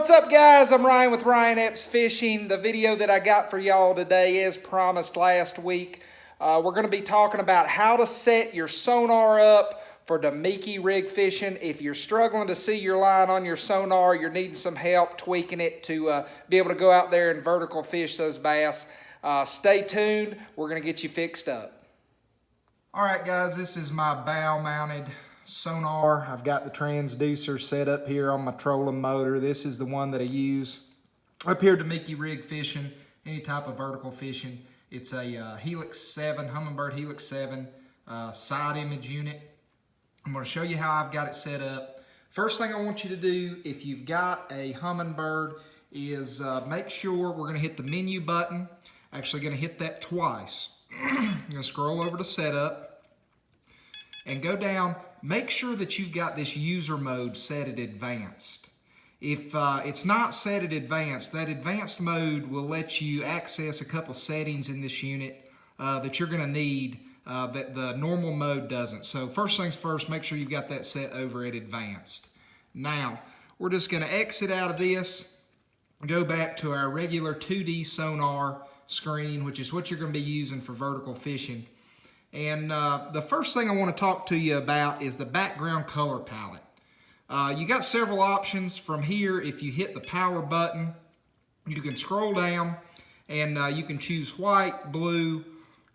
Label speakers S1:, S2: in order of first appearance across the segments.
S1: What's up, guys? I'm Ryan with Ryan Epps Fishing. The video that I got for y'all today, as promised last week, we're going to be talking about how to set your sonar up for damiki rig fishing. If you're struggling to see your line on your sonar, you're needing some help tweaking it to be able to go out there and vertical fish those bass, stay tuned. We're going to get you fixed up. All right, guys, this is my bow mounted sonar. I've got the transducer set up here on my trolling motor. This is the one that I use up here damiki rig fishing, any type of vertical fishing. It's a Helix 7, Humminbird Helix 7 side image unit. I'm going to show you how I've got it set up. First thing I want you to do, if you've got a Humminbird, is make sure we're going to hit the menu button. Actually going to hit that twice. I'm going to scroll over to setup and go down. Make sure that you've got this user mode set at advanced. If it's not set at advanced, that advanced mode will let you access a couple settings in this unit that you're going to need that the normal mode doesn't. So first things first, make sure you've got that set over at advanced. Now, we're just going to exit out of this, go back to our regular 2D sonar screen, which is what you're going to be using for vertical fishing. And the first thing I want to talk to you about is the background color palette. You got several options from here. If you hit the power button, you can scroll down and you can choose white, blue,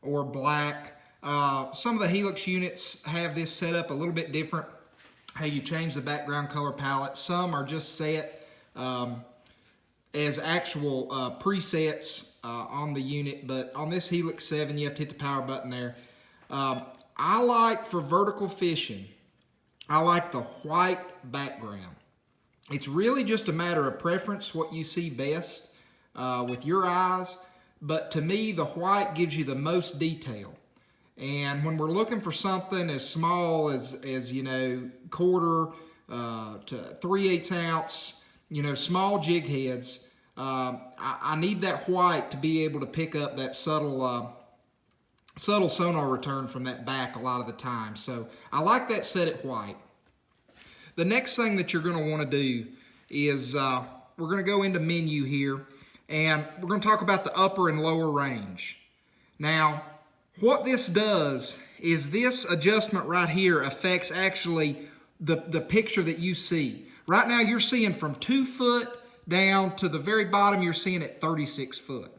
S1: or black. Some of the Helix units have this set up a little bit different, how you change the background color palette. Some are just set as actual presets on the unit, but on this Helix 7, you have to hit the power button there. I like, for vertical fishing, I like the white background. It's really just a matter of preference, what you see best with your eyes, but to me, the white gives you the most detail. And when we're looking for something as small as you know, quarter to 3/8 ounce, you know, small jig heads, I need that white to be able to pick up that subtle sonar return from that back a lot of the time. So I like that set at white. The next thing that you're going to want to do is we're going to go into menu here, and we're going to talk about the upper and lower range. Now, what this does is this adjustment right here affects actually the picture that you see. Right now you're seeing from 2 foot down to the very bottom, you're seeing at 36 foot.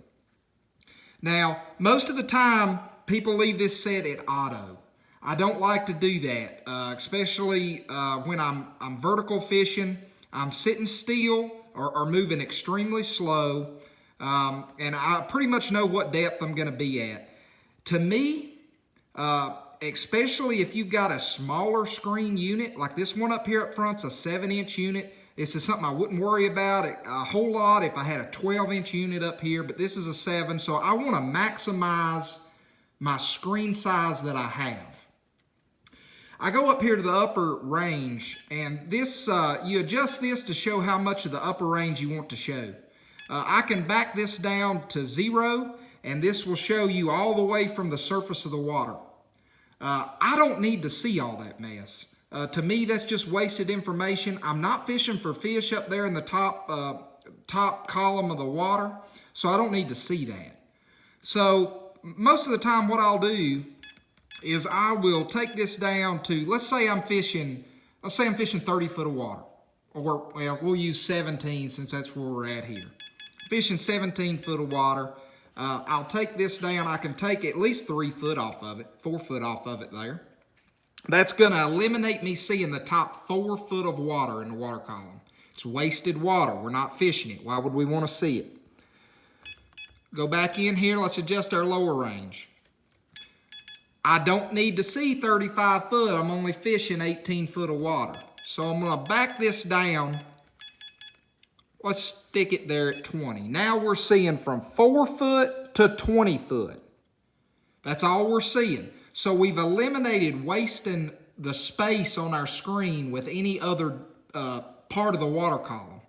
S1: Now, most of the time, people leave this set at auto. I don't like to do that, especially when I'm vertical fishing. I'm sitting still or moving extremely slow, and I pretty much know what depth I'm going to be at. To me, especially if you've got a smaller screen unit, like this one up here up front's a 7-inch unit. This is something I wouldn't worry about a whole lot if I had a 12-inch unit up here, but this is a 7, so I want to maximize my screen size that I have. I go up here to the upper range, and this you adjust this to show how much of the upper range you want to show. I can back this down to 0, and this will show you all the way from the surface of the water. I don't need to see all that mess. To me, that's just wasted information. I'm not fishing for fish up there in the top column of the water, so I don't need to see that. So most of the time what I'll do is I will take this down to, let's say I'm fishing 30 foot of water. Or, well, we'll use 17 since that's where we're at here. Fishing 17 foot of water. I'll take this down. I can take at least 3 foot off of it, 4 foot off of it there. That's going to eliminate me seeing the top 4 foot of water in the water column. It's wasted water. We're not fishing it. Why would we want to see it? Go back in here. Let's adjust our lower range. I don't need to see 35 foot. I'm only fishing 18 foot of water. So I'm going to back this down. Let's stick it there at 20. Now we're seeing from 4 foot to 20 foot. That's all we're seeing. So we've eliminated wasting the space on our screen with any other part of the water column.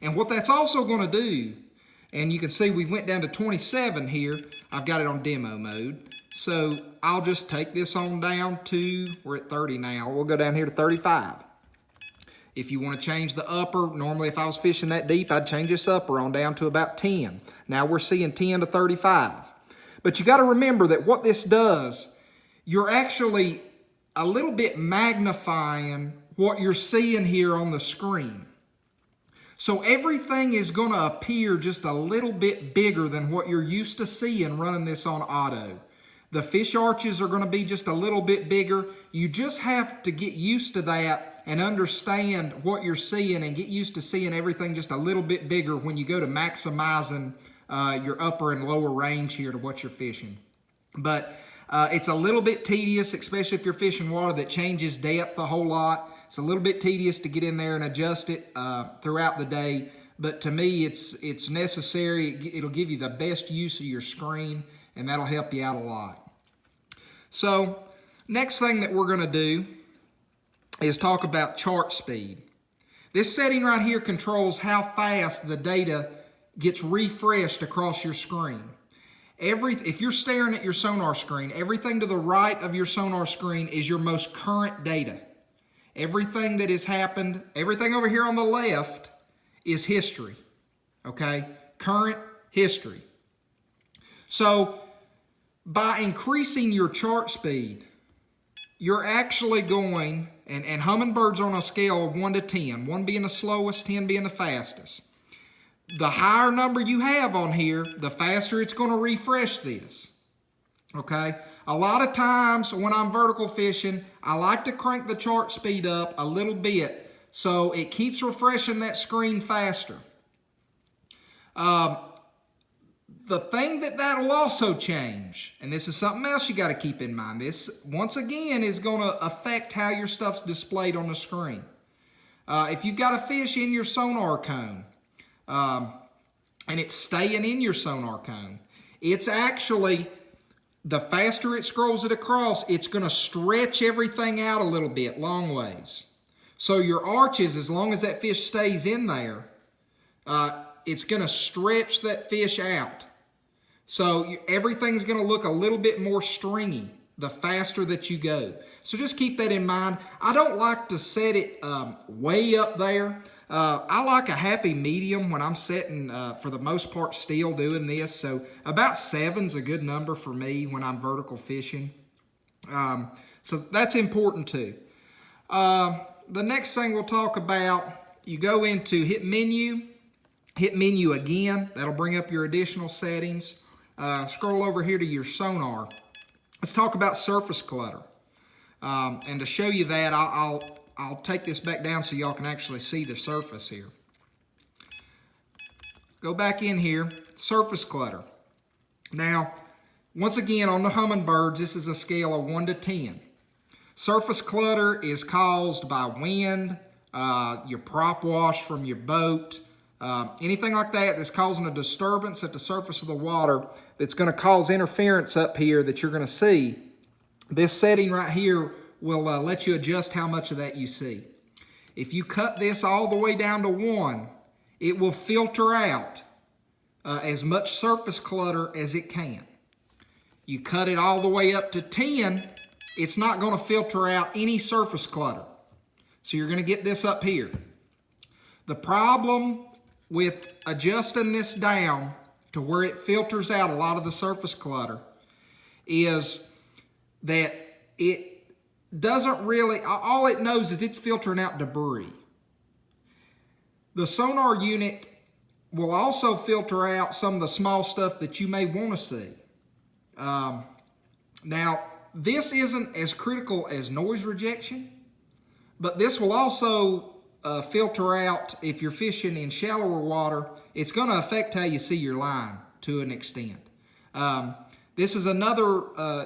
S1: And what that's also going to do, and you can see we've went down to 27 here. I've got it on demo mode. So I'll just take this on down to, we're at 30 now. We'll go down here to 35. If you want to change the upper, normally if I was fishing that deep, I'd change this upper on down to about 10. Now we're seeing 10 to 35. But you got to remember that what this does, you're actually a little bit magnifying what you're seeing here on the screen. So everything is going to appear just a little bit bigger than what you're used to seeing running this on auto. The fish arches are going to be just a little bit bigger. You just have to get used to that and understand what you're seeing and get used to seeing everything just a little bit bigger when you go to maximizing your upper and lower range here to what you're fishing. But it's a little bit tedious, especially if you're fishing water that changes depth a whole lot. It's a little bit tedious to get in there and adjust it throughout the day. But to me, it's necessary. It'll give you the best use of your screen, and that'll help you out a lot. So next thing that we're going to do is talk about chart speed. This setting right here controls how fast the data gets refreshed across your screen. If you're staring at your sonar screen, everything to the right of your sonar screen is your most current data. Everything that has happened, everything over here on the left is history, okay? Current history. So by increasing your chart speed, you're actually going, and Humminbird's on a scale of 1 to 10, 1 being the slowest, 10 being the fastest. The higher number you have on here, the faster it's going to refresh this, okay? A lot of times when I'm vertical fishing, I like to crank the chart speed up a little bit so it keeps refreshing that screen faster. The thing that'll also change, and this is something else you got to keep in mind, this, once again, is going to affect how your stuff's displayed on the screen. If you've got a fish in your sonar cone, and it's staying in your sonar cone, it's actually, the faster it scrolls it across, it's going to stretch everything out a little bit, long ways. So your arches, as long as that fish stays in there, it's going to stretch that fish out. So everything's going to look a little bit more stringy the faster that you go. So just keep that in mind. I don't like to set it way up there. I like a happy medium when I'm setting, for the most part, still doing this. So about 7's a good number for me when I'm vertical fishing. So that's important too. The next thing we'll talk about, you go into hit menu again. That'll bring up your additional settings. Scroll over here to your sonar. Let's talk about surface clutter. And to show you that, I'll take this back down so y'all can actually see the surface here. Go back in here, surface clutter. Now, once again, on the Humminbirds, this is a scale of 1 to 10. Surface clutter is caused by wind, your prop wash from your boat, anything like that that's causing a disturbance at the surface of the water that's going to cause interference up here that you're going to see. This setting right here will let you adjust how much of that you see. If you cut this all the way down to 1, it will filter out as much surface clutter as it can. You cut it all the way up to 10, it's not going to filter out any surface clutter. So you're going to get this up here. The problem with adjusting this down to where it filters out a lot of the surface clutter is that it doesn't really, all it knows is it's filtering out debris. The sonar unit will also filter out some of the small stuff that you may want to see. Now, this isn't as critical as noise rejection, but this will also filter out, if you're fishing in shallower water, it's going to affect how you see your line to an extent. This is another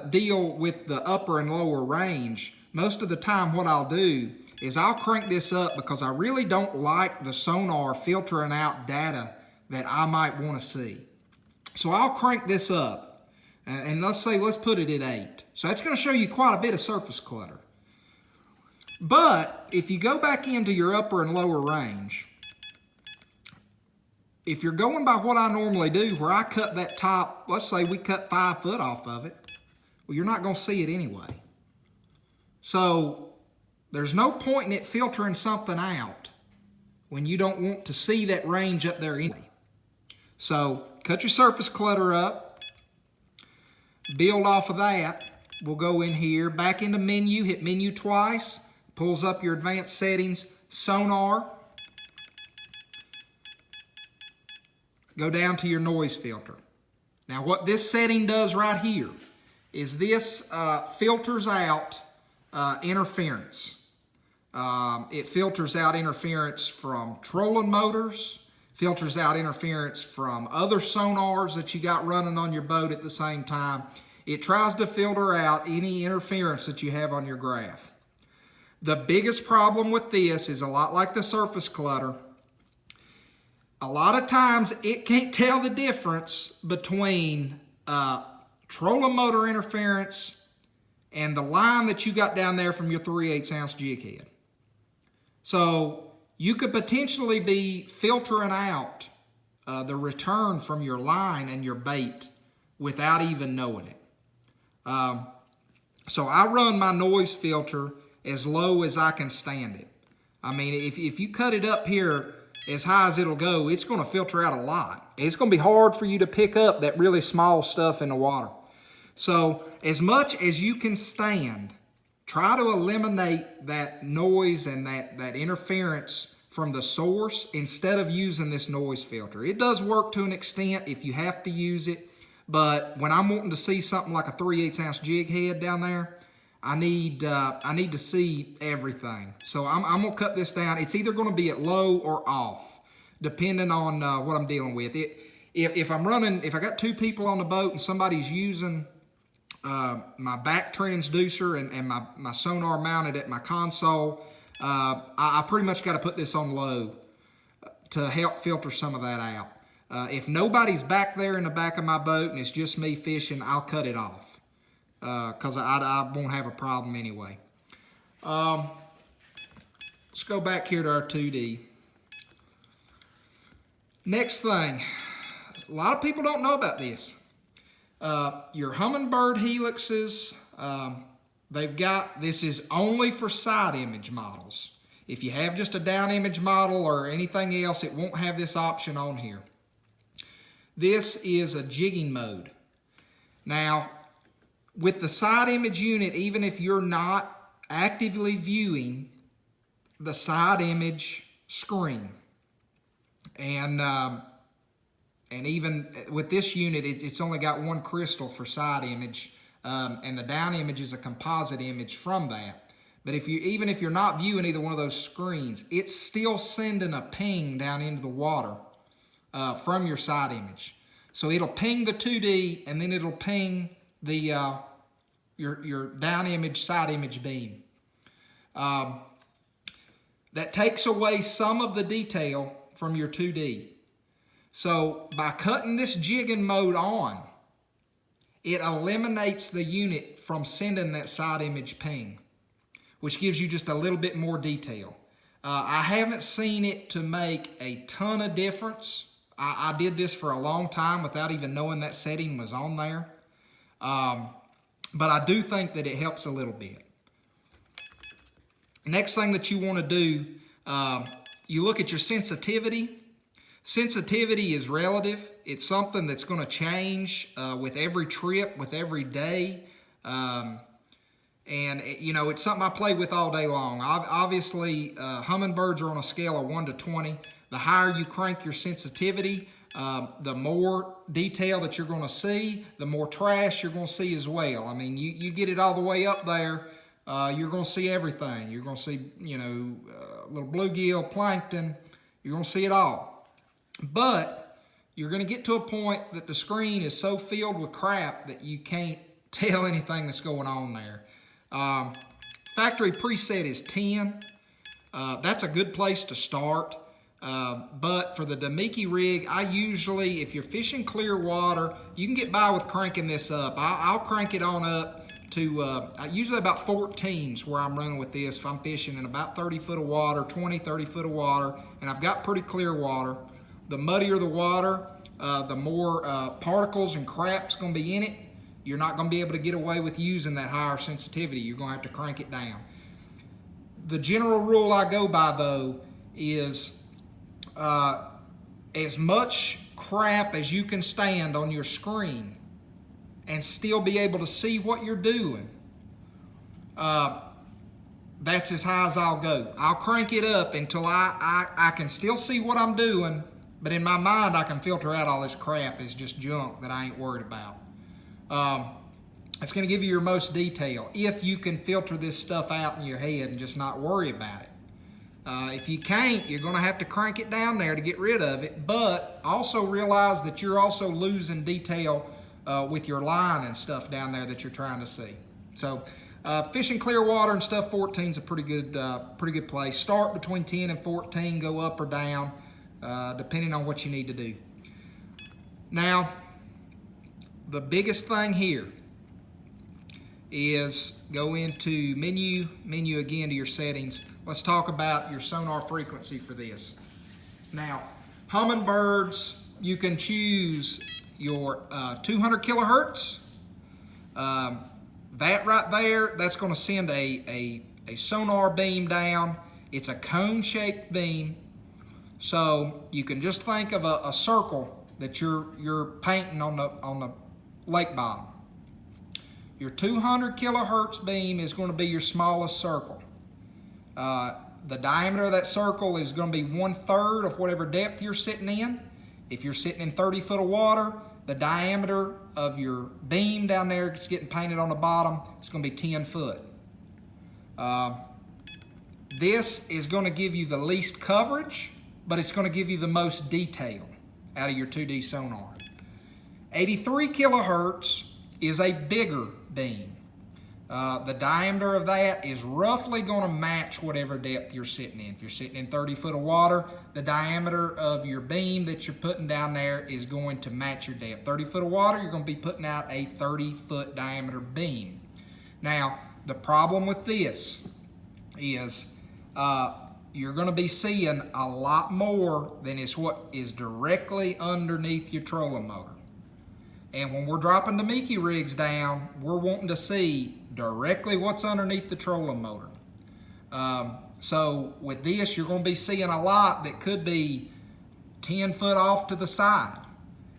S1: deal with the upper and lower range. Most of the time what I'll do is I'll crank this up because I really don't like the sonar filtering out data that I might want to see. So I'll crank this up, and let's put it at 8. So that's going to show you quite a bit of surface clutter. But if you go back into your upper and lower range, if you're going by what I normally do, where I cut that top, let's say we cut 5 foot off of it, well, you're not going to see it anyway. So there's no point in it filtering something out when you don't want to see that range up there anyway. So cut your surface clutter up, build off of that. We'll go in here, back into menu, hit menu twice, pulls up your advanced settings, Sonar. Go down to your noise filter. Now what this setting does right here is this filters out interference. It filters out interference from trolling motors, filters out interference from other sonars that you got running on your boat at the same time. It tries to filter out any interference that you have on your graph. The biggest problem with this is a lot like the surface clutter. A lot of times it can't tell the difference between trolling motor interference and the line that you got down there from your 3/8 ounce jig head. So you could potentially be filtering out the return from your line and your bait without even knowing it. So I run my noise filter as low as I can stand it. I mean, if you cut it up here as high as it'll go, it's going to filter out a lot. It's going to be hard for you to pick up that really small stuff in the water. So as much as you can stand, try to eliminate that noise and that interference from the source instead of using this noise filter. It does work to an extent if you have to use it, but when I'm wanting to see something like a 3/8 ounce jig head down there, I need to see everything. So I'm gonna cut this down. It's either gonna be at low or off, depending on what I'm dealing with. If I got two people on the boat and somebody's using my back transducer and my sonar mounted at my console, I pretty much got to put this on low to help filter some of that out. If nobody's back there in the back of my boat and it's just me fishing, I'll cut it off because I won't have a problem anyway. Let's go back here to our 2D. Next thing, a lot of people don't know about this. Your Humminbird Helixes, this is only for side image models. If you have just a down image model or anything else, it won't have this option on here. This is a jigging mode. Now, with the side image unit, even if you're not actively viewing the side image screen, and even with this unit, it's only got one crystal for side image, and the down image is a composite image from that. But even if you're not viewing either one of those screens, it's still sending a ping down into the water from your side image. So it'll ping the 2D, and then it'll ping the your down image, side image beam. That takes away some of the detail from your 2D. So by cutting this jigging mode on, it eliminates the unit from sending that side image ping, which gives you just a little bit more detail. I haven't seen it to make a ton of difference. I did this for a long time without even knowing that setting was on there. But I do think that it helps a little bit. Next thing that you want to do, you look at your sensitivity. Sensitivity is relative. It's something that's going to change with every trip, with every day. And, you know, it's something I play with all day long. Obviously, Humminbirds are on a scale of 1 to 20. The higher you crank your sensitivity, the more detail that you're going to see, the more trash you're going to see as well. I mean, you get it all the way up there, you're going to see everything. You're going to see, you know, little bluegill, plankton. You're going to see it all. But you're going to get to a point that the screen is so filled with crap that you can't tell anything that's going on there. Factory preset is 10. That's a good place to start. But for the damiki rig, I usually, if you're fishing clear water, you can get by with cranking this up. I'll crank it on up to usually about 14s where I'm running with this if I'm fishing in about 30 foot of water, 20, 30 foot of water, and I've got pretty clear water. The muddier the water, the more particles and crap's going to be in it. You're not going to be able to get away with using that higher sensitivity. You're going to have to crank it down. The general rule I go by, though, is as much crap as you can stand on your screen and still be able to see what you're doing. That's as high as I'll go. I'll crank it up until I can still see what I'm doing, but in my mind I can filter out all this crap as just junk that I ain't worried about. It's going to give you your most detail if you can filter this stuff out in your head and just not worry about it. If you can't, you're going to have to crank it down there to get rid of it, but also realize that you're also losing detail with your line and stuff down there that you're trying to see. So fishing clear water and stuff, 14 is a pretty good place. Start between 10 and 14, go up or down, depending on what you need to do. Now, the biggest thing here is go into menu again to your settings. Let's talk about your sonar frequency for this. Now, Humminbirds, you can choose your 200 kilohertz. That right there, that's going to send a sonar beam down. It's a cone-shaped beam. So you can just think of a circle that you're painting on the lake bottom. Your 200 kilohertz beam is going to be your smallest circle. The diameter of that circle is going to be 1/3 of whatever depth you're sitting in. If you're sitting in 30 foot of water, the diameter of your beam down there that's getting painted on the bottom is going to be 10 foot. This is going to give you the least coverage, but it's going to give you the most detail out of your 2D sonar. 83 kilohertz is a bigger beam. The diameter of that is roughly going to match whatever depth you're sitting in. If you're sitting in 30 foot of water, the diameter of your beam that you're putting down there is going to match your depth. 30 foot of water, you're going to be putting out a 30 foot diameter beam. Now, the problem with this is you're going to be seeing a lot more than is what is directly underneath your trolling motor. And when we're dropping damiki rigs down, we're wanting to see directly what's underneath the trolling motor. So with this, you're going to be seeing a lot that could be 10 foot off to the side,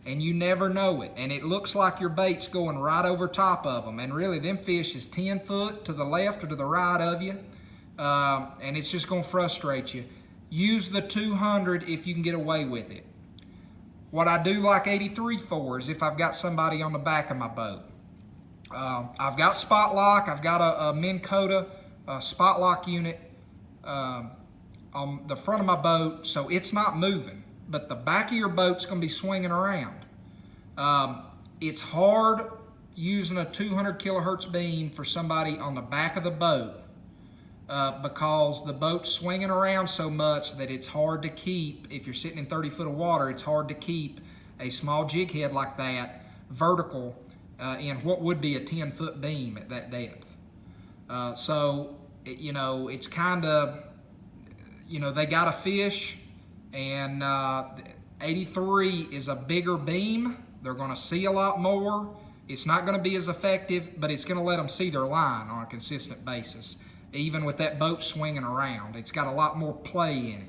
S1: and you never know it. And it looks like your bait's going right over top of them. And really, them fish is 10 foot to the left or to the right of you, and it's just going to frustrate you. Use the 200 if you can get away with it. What I do like 83 for is if I've got somebody on the back of my boat. I've got spot lock. I've got a Minn Kota spot lock unit on the front of my boat, so it's not moving. But the back of your boat's going to be swinging around. It's hard using a 200 kilohertz beam for somebody on the back of the boat because the boat's swinging around so much that it's hard to keep. If you're sitting in 30 foot of water, it's hard to keep a small jig head like that vertical in what would be a 10 foot beam at that depth. So, it's kind of, they got to fish, and 83 is a bigger beam. They're going to see a lot more. It's not going to be as effective, but it's going to let them see their line on a consistent basis. Even with that boat swinging around, it's got a lot more play in it.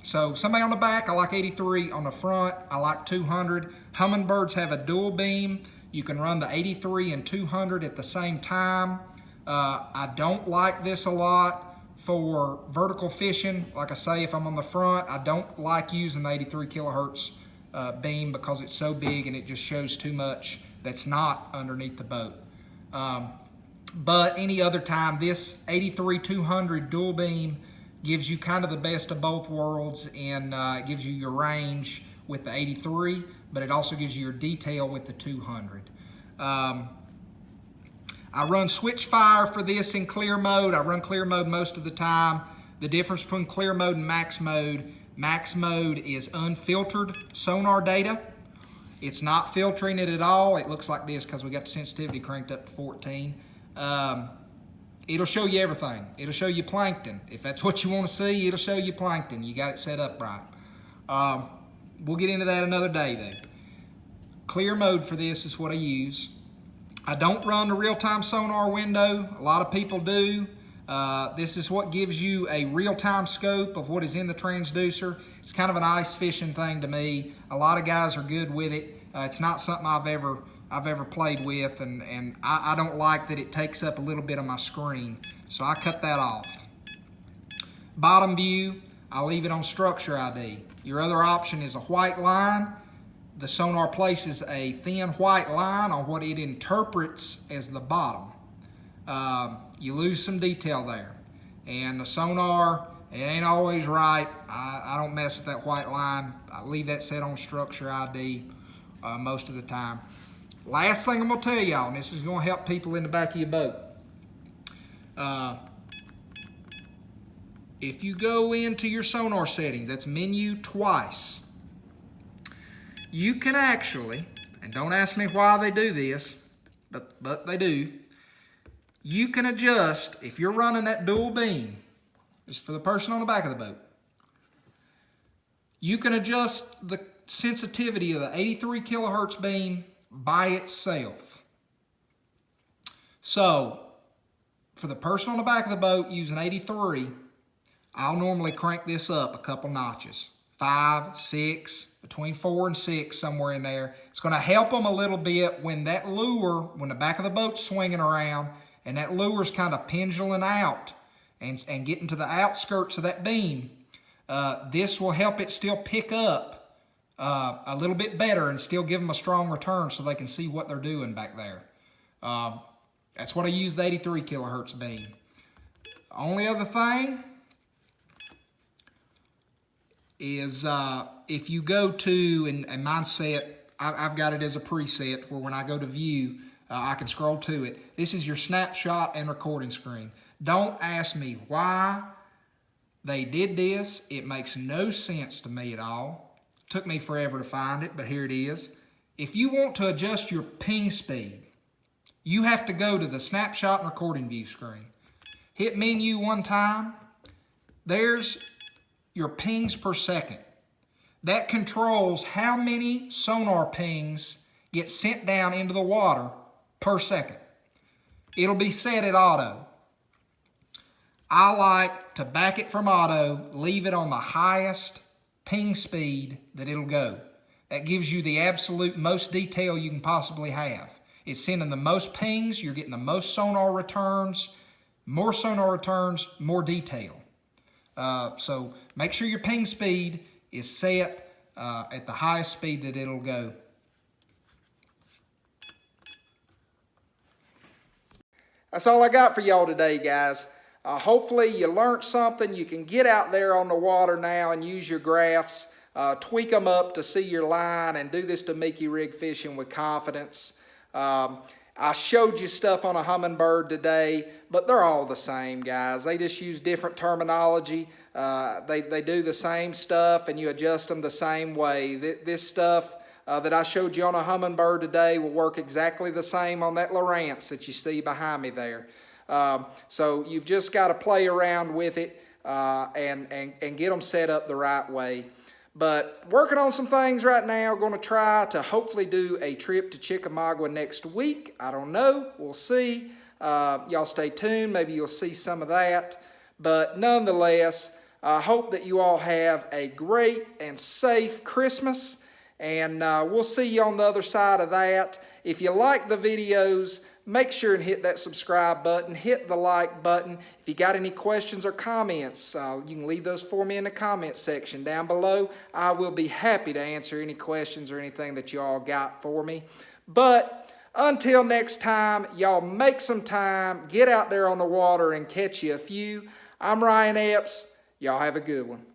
S1: So somebody on the back, I like 83. On the front, I like 200. Humminbirds have a dual beam. You can run the 83 and 200 at the same time. I don't like this a lot for vertical fishing. Like I say, if I'm on the front, I don't like using the 83 kilohertz beam because it's so big and it just shows too much that's not underneath the boat. But any other time, this 83-200 dual beam gives you kind of the best of both worlds, and it gives you your range with the 83, but it also gives you your detail with the 200. I run switch fire for this in clear mode. I run clear mode most of the time. The difference between clear mode and max mode is unfiltered sonar data. It's not filtering it at all. It looks like this because we got the sensitivity cranked up to 14. It'll show you everything. It'll show you plankton. If that's what you want to see, it'll show you plankton. You got it set up right. We'll get into that another day though. Clear mode for this is what I use. I don't run the real-time sonar window. A lot of people do. This is what gives you a real-time scope of what is in the transducer. It's kind of an ice fishing thing to me. A lot of guys are good with it. It's not something I've ever played with, and I don't like that it takes up a little bit of my screen, so I cut that off. Bottom view, I leave it on structure ID. Your other option is a white line. The Sonar places a thin white line on what it interprets as the bottom. You lose some detail there. And the Sonar, it ain't always right. I don't mess with that white line. I leave that set on structure ID most of the time. Last thing I'm gonna tell y'all, and this is gonna help people in the back of your boat. If you go into your Sonar settings, that's menu twice, you can actually, and don't ask me why they do this, but they do, you can adjust, if you're running that dual beam, it's for the person on the back of the boat, you can adjust the sensitivity of the 83 kilohertz beam by itself. So, for the person on the back of the boat using 83, I'll normally crank this up a couple notches. 5, 6, between 4 and 6, somewhere in there. It's going to help them a little bit when that lure, when the back of the boat's swinging around and that lure's kind of pendulating out and getting to the outskirts of that beam. This will help it still pick up a little bit better and still give them a strong return so they can see what they're doing back there. That's what I use the 83 kilohertz beam. Only other thing is if you go to, and mine's set, I've got it as a preset where when I go to view, I can scroll to it. This is your snapshot and recording screen. Don't ask me why they did this. It makes no sense to me at all. It took me forever to find it, but here it is. If you want to adjust your ping speed, you have to go to the snapshot and recording view screen. Hit menu one time. There's your pings per second. That controls how many Sonar pings get sent down into the water per second. It'll be set at auto. I like to back it from auto, leave it on the highest ping speed that it'll go. That gives you the absolute most detail you can possibly have. It's sending the most pings, you're getting the most Sonar returns, more detail. So make sure your ping speed is set at the highest speed that it'll go. That's all I got for y'all today, guys. Hopefully you learned something. You can get out there on the water now and use your graphs, tweak them up to see your line, and do this damiki rig fishing with confidence. I showed you stuff on a Humminbird today, but they're all the same, guys. They just use different terminology. They do the same stuff, and you adjust them the same way. This stuff that I showed you on a Humminbird today will work exactly the same on that Lowrance that you see behind me there. So you've just got to play around with it and get them set up the right way. But working on some things right now. Going to try to hopefully do a trip to Chickamauga next week. I don't know. We'll see. Y'all stay tuned. Maybe you'll see some of that. But nonetheless, I hope that you all have a great and safe Christmas. And we'll see you on the other side of that. If you like the videos, make sure and hit that subscribe button, hit the like button. If you got any questions or comments, you can leave those for me in the comment section down below. I will be happy to answer any questions or anything that you all got for me. But until next time, y'all make some time, get out there on the water and catch you a few. I'm Ryan Epps. Y'all have a good one.